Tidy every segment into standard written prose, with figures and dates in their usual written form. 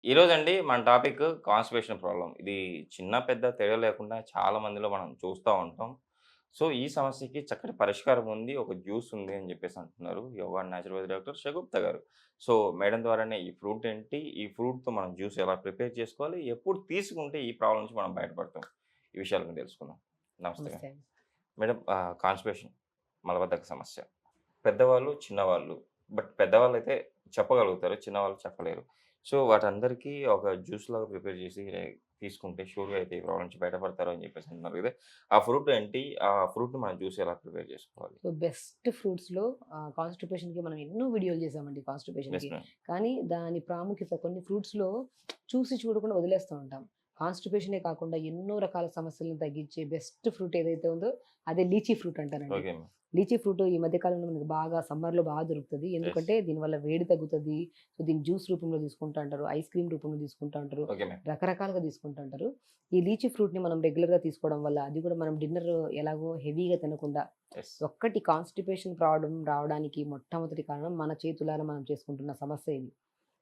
ఈరోజండి మన topic constipation problem. ఇది చిన్న, పెద్ద తేడా లేకుండా చాలా మందిలో మనం చూస్తా ఉంటాం. సో, ఈ సమస్యకి చక్కటి పరిష్కారం ఉంది. ఒక జ్యూస్ ఉంది అని జెప్పేసి అంటున్నారు. Yoga and naturopathy doctor Shagufta గారు. సో, మేడం ద్వారానే ఈ ఫ్రూట్ ఏంటి? ఈ ఫ్రూట్‌తో మనం జ్యూస్ ఎలా ప్రిపేర్ చేసుకోవాలి? ఎప్పుడు తీసుకుంటే ఈ ప్రాబ్లమ్ నుంచి మనం బయటపడతాం? ఈ విషయాలను తెలుసుకుందాం. నమస్తే మేడం. నమస్తే అండి. మేడం కాన్‌స్టిపేషన్ మలబద్ధక సమస్య. పెద్దవాళ్ళు, చిన్నవాళ్ళు. బట్ పెద్దవాళ్ళైతే చెప్పగలుగుతారు. చిన్నవాళ్ళు చెప్పలేరు. సో, వాటందరికీ ఒక జ్యూస్‌లాగా ప్రిపేర్ చేసి తీసుకుంటే షూర్‌గా అయితే ఈ ప్రాబ్లమ్ నుంచి బయటపడతారు అని చెప్పేసి అంటున్నారు కదా! ఆ ఫ్రూట్ ఏంటి? ఆ ఫ్రూట్‌ని మనం జ్యూస్ ఎలా ప్రిపేర్ చేసుకోవాలి? సో, బెస్ట్ ఫ్రూట్స్‌లో కాన్‌స్టిపేషన్‌కి మనం ఎన్నో వీడియోలు చేసామండి యెస్ కాన్‌స్టిపేషన్‌కి. మ్యామ్. కానీ దాని ప్రాముఖ్యత కొన్ని ఫ్రూట్స్‌లో చూసి చూడకుండా వదిలేస్తూ ఉంటాం. కాన్‌స్టిపేషనే కాకుండా ఎన్నో రకాల సమస్యలను తగ్గించే బెస్ట్ ఫ్రూట్ ఏదైతే ఉందో అదే లీచీ ఫ్రూట్ అంటారండి. Okay ma'am. లీచీ ఫ్రూట్ ఈ మధ్య కాలంలో మనకు బాగా సమ్మర్‌లో బాగా దొరుకుతది. యెస్. ఎందుకంటే దీనివల్ల వేడి తగ్గుతది. సో, దీన్ని జ్యూస్ రూపంలో తీసుకుంటా అంటారు. ఐస్ క్రీమ్ రూపంలో తీసుకుంటా ఉంటారు. Okay ma'am. రకరకాలుగా తీసుకుంటా ఉంటారు. ఈ లీచీ ఫ్రూట్‌ని మనం రెగ్యులర్‌గా తీసుకోవడం వల్ల అది కూడా మనం డిన్నర్ ఎలాగో హెవీగా తినకుండా యెస్. ఒక్కటి కాన్‌స్టిపేషన్ ప్రాబ్లమ్ రావడానికి మొట్టమొదటి కారణం మన చేతులారా మనం చేసుకుంటున్న సమస్య ఇది.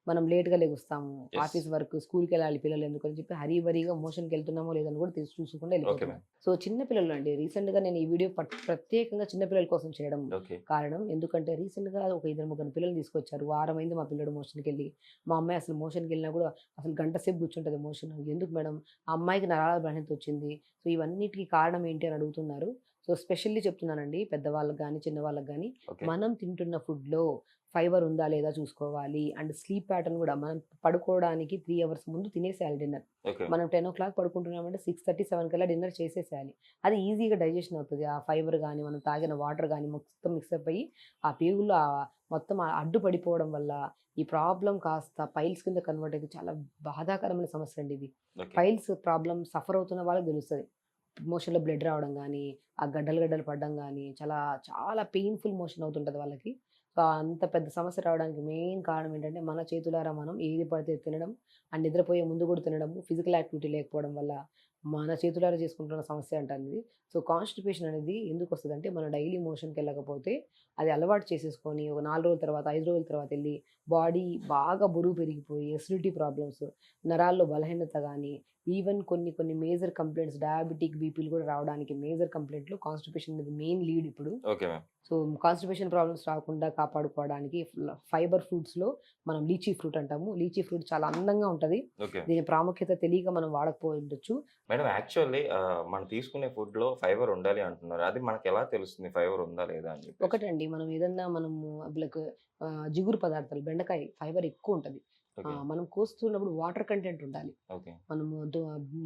మనం లేట్‌గా లెగుస్తాము. యెస్. ఆఫీస్ వర్క్, స్కూల్‌కెళ్ళాలి పిల్లలు ఎందుకని చెప్పి హరీబరీగా మోషన్‌కెళ్తున్నామో లేదో అని కూడా చూసుకోకుండా ఓకే ఎళ్ళిపోతున్నాం. మ్యామ్. సో, చిన్న పిల్లలు అండి రీసెంట్‌గా నేను ఈ వీడియో ప్రత్యేకంగా చిన్న పిల్లల కోసం చేయడం ఓకే. కారణం. ఎందుకంటే రీసెంట్‌గా ఒక ఇద్దరు ముగ్గురు పిల్లల్ని తీసుకొచ్చారు. వారమైంది మా పిల్లోడు మోషన్‌కెళ్ళి. మా అమ్మాయి అసలు మోషన్‌కెళ్ళినా కూడా అసలు గంట సేపు కూర్చుంటది మోషన్. ఎందుకు మేడం? ఆ అమ్మాయికి నరాల బలహీనత వచ్చింది. సో, ఇవన్నిటికి కారణం ఏంటి అని అడుగుతున్నారు. సో, స్పెషల్లీ చెప్తున్నానండి పెద్దవాళ్ళకి గాని, చిన్నవాళ్ళకి గాని ఓకే. మనం తింటున్న ఫుడ్‌లో ఫైబర్ ఉందా లేదా చూసుకోవాలి. అండ్ స్లీప్ ప్యాటర్న్ గూడా మనం పడుకోవడానికి 3 అవర్స్ ముందు తినేసేయాలి డిన్నర్. ఓకే. మనం 10:00 పడుకుంటున్నామంటే 6:30, 7 కల్లా డిన్నర్ చేసేసేయాలి. అది ఈజీగా డైజెషన్ అవుతది. ఆ ఫైబర్ గాని, మనం తాగిన వాటర్ గాని మొత్తం మిక్సప్ అయ్యి ఆ పేగుల్లో మొత్తం అడ్డు పడిపోవడం వల్ల ఈ ప్రాబ్లమ్ కాస్త పైల్స్ కింద కన్వర్ట్ అయితే చాలా బాధాకరమైన సమస్య అండి ఇది. ఓకే. పైల్స్ ప్రాబ్లమ్ సఫర్ అవుతున్న వాళ్ళకి తెలుస్తది. మోషన్‌లో బ్లడ్ రావడం గాని, ఆ గడ్డలు గడ్డలు పడడం గాని చాలా చాలా పెయిన్‌ఫుల్ మోషన్ అవుతుంటది వాళ్ళకి. సో, అంత పెద్ద సమస్య రావడానికి మెయిన్ కారణం ఏంటంటే, మన చేతులారా మనం ఏది పడితే అది తినడం, అండ్ నిద్రపోయే ముందు కూడా తినడము, ఫిజికల్ యాక్టివిటీ లేకపోవడం వల్ల మన చేతులారా చేసుకుంటున్న సమస్య అంటాను ఇది. సో, కాన్‌స్టిపేషన్ అనేది ఎందుకొస్తదంటే, మనం డైలీ మోషన్‌కెళ్ళకపోతే అది అలవాటు చేసేసుకొని ఒక 4 రోజుల తర్వాత, 5 రోజుల తర్వాత ఎళ్లి బాడీ బాగా బరువు పెరిగిపోయి ఎసిడిటీ ప్రాబ్లమ్స్, నరాల్లో బలహీనత గాని, ఈవెన్ కొన్ని కొన్ని మేజర్ కంప్లెయింట్స్ డయాబెటిక్, బీపీలు కూడా రావడానికి మేజర్ కంప్లెయింట్‌లో కాన్‌స్టిపేషన్ అనేది మెయిన్ లీడ్ ఇప్పుడు. Okay ma'am. So, constipation problems రాకుండా కాపాడుకోవడానికి ఫైబర్ ఫుడ్స్‌లో మనం లీచీ ఫ్రూట్ అంటాము. లీచీ ఫ్రూట్ చాలా అందంగా ఉంటది. ఓకే. దీని ప్రాముఖ్యత తెలియక మనం వాడకపోయుండొచ్చు. మేడం యాక్చువల్లీ మనం తీసుకునే ఫుడ్‌లో ఫైబర్ ఉండాలి అంటున్నారు. అది మనకెలా తెలుస్తుంది ఫైబర్ ఉందా లేదా అని చెప్పేసి? ఒకటండి మనం ఏదన్నా మనము లైక్ జిగురు పదార్థాలు బెండకాయ ఫైబర్ ఎక్కువుంటది. ఓకే. మనం కోస్తున్నప్పుడు వాటర్ కంటెంట్ ఉండాలి. ఓకే. మనము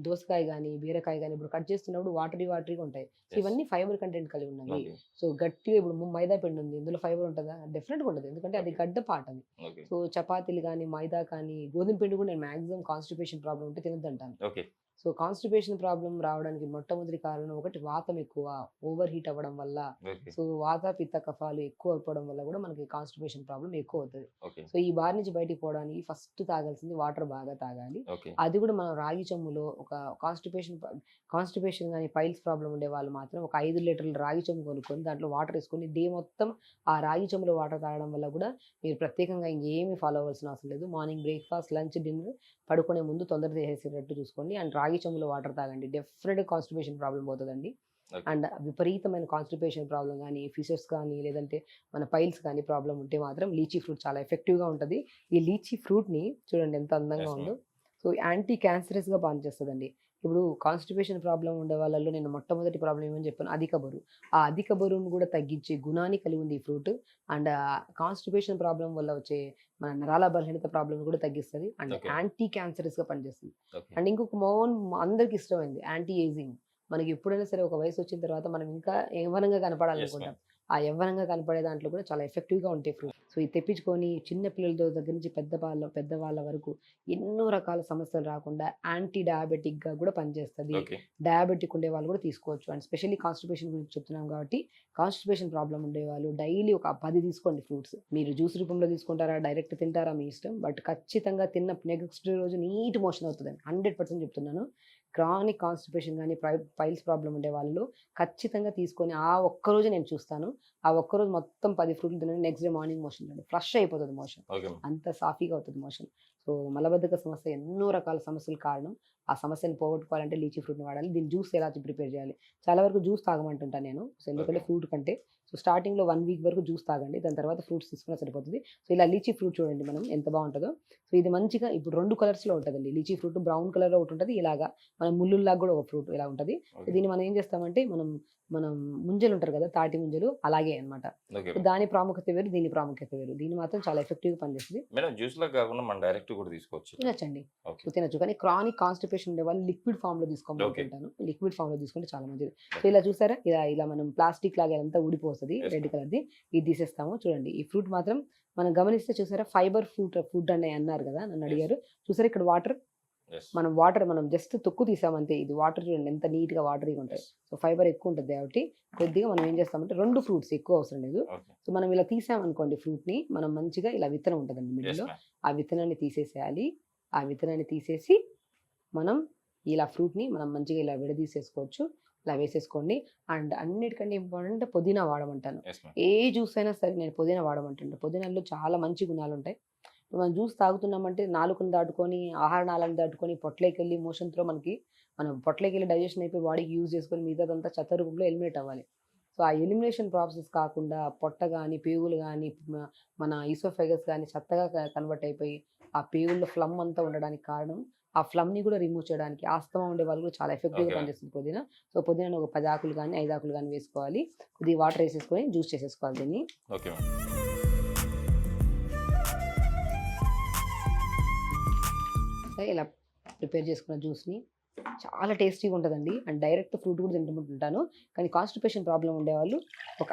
దోసకాయ గాని, బీరకాయ గాని ఇప్పుడు కట్ చేస్తున్నప్పుడు వాటరీగా ఉంటాయి. So, yes. ఇవన్నీ ఫైబర్ కంటెంట్ కలిగి ఉన్నవి. ఓకే. సో, గట్టిగా ఇప్పుడు మైదా పిండి ఉంది. ఇందులో ఫైబర్ ఉంటదా? డెఫినెట్‌గా ఉండదు. ఎందుకంటే అది ఓకే. గడ్డ పార్ట్ అది. ఓకే. సో, చపాతీలు గాని, మైదా కానీ, గోధుమ పిండి కూడా నేను మాక్సిమం కాన్‌స్టిపేషన్ ప్రాబ్లమ్ ఉంటే తినొద్దంటాను. ఓకే. సో, కాన్‌స్టిపేషన్ ప్రాబ్లమ్ రావడానికి మొట్టమొదటి కారణం ఒకటి వాతం ఎక్కువ, ఓవర్ హీట్ అవ్వడం వల్ల. ఓకే. సో, వాత, పిత్త కఫాలు ఎక్కువ అయిపోవడం వల్ల కూడా మనకి కాన్‌స్టిపేషన్ ప్రాబ్లమ్ ఎక్కువవుతది. ఓకే. సో, ఈ బారి నుంచి బయటికి పోవడానికి ఫస్ట్ తాగాల్సింది వాటర్ బాగా తాగాలి. ఓకే. అది కూడా మనం రాగి చెంబులో ఒక కాన్‌స్టిపేషన్ గాని, పైల్స్ ప్రాబ్లమ్ ఉండేవాళ్ళు మాత్రం ఒక 5 లీటర్ల రాగి చెంబు కొనుక్కొని దాంట్లో వాటర్ ఏసుకొని డే మొత్తం ఆ రాగి చెంబులో వాటర్ తాగడం వల్ల కూడా మీరు ప్రత్యేకంగా ఇంకేమి ఫాలో అవ్వాల్సిన అవసరం లేదు. మార్నింగ్ బ్రేక్‌ఫాస్ట్, లంచ్, డిన్నర్ పడుకునే ముందు తొందరగా చేసేసేటట్టు చూసుకోండి. అండ్ రాగి చెంబులో వాటర్ తాగండి. డెఫినిట్‌గా కాన్‌స్టిపేషన్ ప్రాబ్లమ్ పోతదండి. ఓకే. అండ్ విపరీతమైన కాన్‌స్టిపేషన్ ప్రాబ్లమ్ గాని, ఫిషెస్ కానీ, లేదంటే మన పైల్స్ కానీ ప్రాబ్లమ్ ఉంటే మాత్రం లీచీ ఫ్రూట్ చాలా ఎఫెక్టివ్‌గా ఉంటది. ఈ లీచీ ఫ్రూట్‌ని చూడండి ఎంత అందంగా యెస్ ఉందో. మ్యామ్. సో, యాంటీ క్యాన్సరస్‌గా పనిచేస్తదండి. ఇప్పుడు కాన్‌స్టిపేషన్ ప్రాబ్లమ్ ఉండే వాళ్ళలో నేను మొట్టమొదటి ప్రాబ్లమ్ ఏమని చెప్పాను? అధిక బరువు. ఆ అధిక బరువును కూడా తగ్గించే గుణాన్ని కలిగి ఉంది ఈ ఫ్రూట్. అండ్ కాన్‌స్టిపేషన్ ప్రాబ్లమ్ వల్ల వచ్చే మన నరాల బలహీనత ప్రాబ్లమ్‌ని కూడా తగ్గిస్తది. And okay. యాంటీ క్యాన్సరస్‌గా పనిచేస్తుంది. ఓకే. అండ్ ఇంకొక అందరికి ఇష్టమైంది యాంటీ ఏజింగ్. మనకి ఎప్పుడైనా సరే ఒక వయసొచ్చిన తర్వాత మనం ఇంకా యవ్వనంగా యెస్ కనపడాలనుకుంటాం. మ్యామ్. ఆ యవ్వనంగా కనపడే దాంట్లో కూడా చాలా ఎఫెక్టివ్‌గా ఉంటాయి ఫ్రూట్స్. సో, ఇది తెప్పించుకొని చిన్న పిల్లలతో దగ్గర నుంచి పెద్దవాళ్ళ వరకు ఎన్నో రకాల సమస్యలు రాకుండా యాంటీ డయాబెటిక్‌గా కూడా పనిచేస్తది. ఓకే. డయాబెటిక్ ఉండేవాళ్ళు కూడా తీసుకోవచ్చు. అండ్ స్పెషల్లీ కాన్‌స్టిపేషన్ గురించి చెప్తున్నాం కాబట్టి, కాన్‌స్టిపేషన్ ప్రాబ్లమ్ ఉండేవాళ్ళు డైలీ ఒక 10 తీసుకోండి ఫ్రూట్స్. మీరు జ్యూస్ రూపంలో తీసుకుంటారా? డైరెక్ట్ తింటారా? మీ ఇష్టం. బట్ ఖచ్చితంగా తిన్న నెక్స్ట్ రోజు నీట్ మోషన్ అవుతదండి. 100% చెప్తున్నాను. క్రానిక్ కాన్‌స్టిపేషన్ గాని, పైల్స్ ప్రాబ్లమ్ ఉండే వాళ్ళు ఖచ్చితంగా తీసుకొని ఆ ఒక్కరోజే నేను చూస్తాను. ఆ ఒక్కరోజు మొత్తం 10 ఫ్రూట్లు తినండి. నెక్స్ట్ డే మార్నింగ్ మోషన్ రండి. ఫ్లష్ అయిపోతది మోషన్. ఓకే. అంత సాఫీగా అవుతది మోషన్. సో, మలబద్ధక సమస్య ఎన్నో రకాల సమస్యలకు కారణం. ఆ సమస్యను పోగొట్టుకోవాలంటే లీచీ ఫ్రూట్‌ని వాడాలి. దీని జ్యూస్ ఎలా ప్రిపేర్ చేయాలి? చాలా వరకు జ్యూస్ తాగమంటుంటా నేను. సో, ఎందుకంటే ఓకే. ఫ్రూట్ కంటే. సో, స్టార్టింగ్‌లో 1 వీక్ వరకు జ్యూస్ తాగండి. దాని తర్వాత ఫ్రూట్స్ తీసుకున్నా సరిపోతది. సో, ఇలా లీచీ ఫ్రూట్ చూడండి మనం ఎంత బావుంటదో. సో, ఇది మంచిగా ఇప్పుడు 2 కలర్స్‌లో ఉంటదండి. లీచీ ఫ్రూట్ బ్రౌన్ కలర్‌లో ఒకటుంటది. ఇలాగా మన ముల్లుల్లాగా గూడా ఒక ఫ్రూట్ ఇలా ఉంటది. So, okay. దీన్ని మనం ఏం చేస్తామంటే మనం ముంజలుంటారు గదా! తాటి ముంజలు అలాగే అన్నమాట. Okay so, madam. దాని ప్రాముఖ్యత వేరు. దీని ప్రాముఖ్యత వేరు. దీన్ని మాత్రం చాలా ఎఫెక్టివ్‌గా పనిచేస్తది. మేడం జ్యూస్‌లా కాకుండా మనం డైరెక్ట్ కూడా తీసుకోవచ్చు. తినొచ్చండి. ఓకే. సో, తినొచ్చు. కానీ క్రానిక్ కాన్‌స్టిపేషన్ ఉండేవాళ్ళు లిక్విడ్ ఫార్మ్‌లో ఓకే. తీసుకోమంటుంటాను. లిక్విడ్ ఫార్మ్‌లో తీసుకుంటే చాలా మంచిది. So, okay. ఇలా చూసారా? ఇలా మనం ప్లాస్టిక్ లాగా ఇదంతా ఊడిపోతది. Yes red madam. కలర్‌ది. ఇది తీసేస్తాము. చూడండి. ఈ ఫ్రూట్ మాత్రం మనం గమనిస్తే చూసారా? ఫైబర్ ఫుడ్ అని అన్నారు గదా! నన్ను యెస్. అడిగారు. చూసారా ఇక్కడ వాటర్? యెస్. మనం జస్ట్ తొక్కు తీసామంతే. ఇది వాటర్ చూడండి ఎంత నీట్‌గా వాటరీగా ఉంటాయి. యెస్. సో, ఫైబర్ ఎక్కువ ఉంటది కాబట్టి కొద్దిగా మనం ఏం చేస్తామంటే 2 ఫ్రూట్స్ ఎక్కువ అవసరం లేదు. ఓకే. సో, మనం ఇలా తీసామనుకోండి ఫ్రూట్‌ని మనం మంచిగా ఇలా విత్తనం ఉంటదండి యెస్ మిడిల్‌లో. మ్యామ్. ఆ విత్తనాన్ని తీసేసేయాలి. ఆ విత్తనాన్ని తీసేసి మనం ఇలా ఫ్రూట్‌ని మనం మంచిగా ఇలా విడదీసేసుకోవచ్చు. ఇలా వేసేసుకోండి. అండ్ అన్నిటికంటే ఇంపార్టెంట్ పుదీనా వాడమంటాను. Yes ma'am. ఏ జ్యూస్ అయినా సరే నేను పుదీనా వాడమంటాను. పుదీనాలో చాలా మంచి గుణాలుంటాయి. మనం జ్యూస్ తాగుతున్నామంటే నాలుకను దాటుకొని, ఆహార నాళాన్ని దాటుకొని పొట్లోకెళ్ళి మోషన్ త్రో మనం పొట్లోకెళ్ళి డైజెషన్ అయిపోయి బాడీకి యూజ్ చేసుకొని మిగతాదంతా చెత్త రూపంలో ఎలిమినేట్ అవ్వాలి. సో, ఆ ఎలిమినేషన్ ప్రాసెస్ కాకుండా పొట్ట గాని, పేగులు గాని, మన ఈసోఫాగస్ గాని చెత్తగా కన్వర్ట్ అయిపోయి ఆ పేగుల్లో ఫ్లమ్ అంతా ఉండడానికి కారణం ఆ ఫ్లమ్‌ని కూడా రిమూవ్ చేయడానికి ఆస్తమా ఉండే వాళ్ళు కూడా చాలా ఎఫెక్టివ్‌గా ఓకే. పనిచేస్తుంది పుదీనా. సో, పుదీనాని ఒక 10 ఆకులు గాని, 5 ఆకులు గాని వేసుకోవాలి. కొద్దిగా వాటర్ ఏసేసుకొని జ్యూస్ చేసేసుకోవాలి దీన్ని. Okay ma'am. సో, ఇలా ప్రిపేర్ చేసుకున్న జ్యూస్‌ని చాలా టేస్టీగా ఉంటదండి. అండ్ డైరెక్ట్ ఫ్రూట్ కూడా తింటుంటాను. కానీ కాన్‌స్టిపేషన్ ప్రాబ్లమ్ ఉండేవాళ్ళు ఒక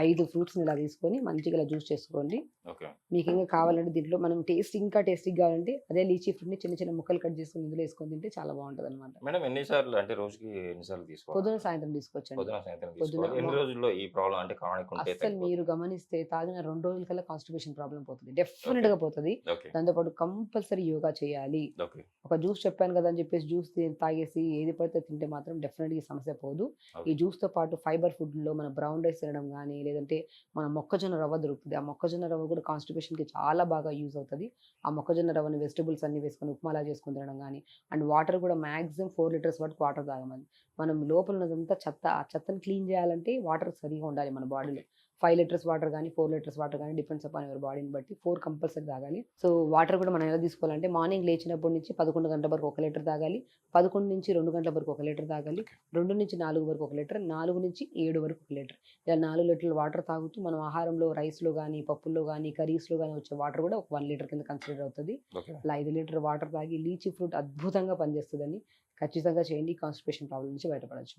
5 ఫ్రూట్స్‌ని ఇలా తీసుకొని మంచిగా ఇలా జ్యూస్ చేసుకోండి. ఓకే. మీకు ఇంకా కావాలంటే దీంట్లో మనం ఇంకా టేస్టీగా కావాలంటే అదే లీచీ ఫ్రూట్‌ని చిన్న చిన్న ముక్కలు కట్ చేసుకొని ఇందులో ఏసుకొని తింటే చాలా బావుంటదనమాట. మేడం ఎన్ని సార్లు అంటే రోజుకి ఎన్ని సార్లు తీసుకోవాలి? పొద్దున, సాయంత్రం తీసుకోవచ్చండి. పొద్దున, సాయంత్రం పొద్దున తీసుకోవాలి. ఎన్ని రోజుల్లో ఈ ప్రాబ్లమ్ అంటే క్రానిక్ ఉంటే అస్సలు తగ్గిపోతుంది? మీరు గమనిస్తే తాగిన 2 రోజులకల్లా కాన్‌స్టిపేషన్ ప్రాబ్లమ్ పోతది. ఓకే. డెఫినిట్‌గా పోతది. ఓకే. దాంతో పాటు కంపల్సరీ యోగా చేయాలి. ఓకే. ఒక జ్యూస్ చెప్పాను కదా అని చెప్పేసి జ్యూస్ తాగేసి ఏది పడితే తింటే మాత్రం డెఫినెట్‌గా ఈ సమస్య పోదు. ఓకే. ఈ జ్యూస్‌తో పాటు ఫైబర్ ఫుడ్‌లో మన బ్రౌన్ రైస్ తినడం గానీ, లేదంటే మన మొక్కజొన్న రవ్వ దొరుకుతది. ఆ మొక్కజొన్న రవ్వ కూడా కాన్‌స్టిపేషన్‌కి చాలా బాగా యూజ్ అవుతది. ఆ మొక్కజొన్న రవ్వని వెజిటబుల్స్ అన్నీ వేసుకొని ఉప్మాలా చేసుకొని తినడం గానీ, అండ్ వాటర్ కూడా మాక్సిమం 4 లీటర్స్ వరకు వాటర్ తాగమని. మనం లోపల ఉన్నదంతా చెత్త. ఆ చెత్తని క్లీన్ చేయాలంటే వాటర్ సరిగ్గా ఉండాలి మన బాడీలో. 5 లీటర్స్ వాటర్ గానీ, 4 లీటర్స్ వాటర్ గానీ డిపెండ్స్ అపాన్ యువర్ బాడీని బట్టి 4 కంపల్సరీ తాగాలి. సో, వాటర్ కూడా మనం ఎలా తీసుకోవాలంటే మార్నింగ్ లేచినప్పటి నుంచి 11 గంటల వరకు 1 లీటర్ తాగాలి. 11-2 గంటల వరకు 1 లీటర్ తాగాలి. 2-4 వరకు 1 లీటర్. 4-7 వరకు 1 లీటర్. ఇలా 4 లీటర్ల వాటర్ తాగుతూ మనం ఆహారంలో రైస్‌లో గానీ, పప్పుల్లో గానీ, కర్రీస్‌లో గానీ వచ్చే వాటర్ కూడా ఒక 1 లీటర్ కింద కన్సిడర్ అవుతది. ఓకే. అలా 5 లీటర్ వాటర్ తాగి లీచీ ఫ్రూట్ అద్భుతంగా పనిచేస్తదని ఖచ్చితంగా చేయండి. కాన్‌స్టిపేషన్ ప్రాబ్లమ్ నుంచి బయటపడొచ్చు.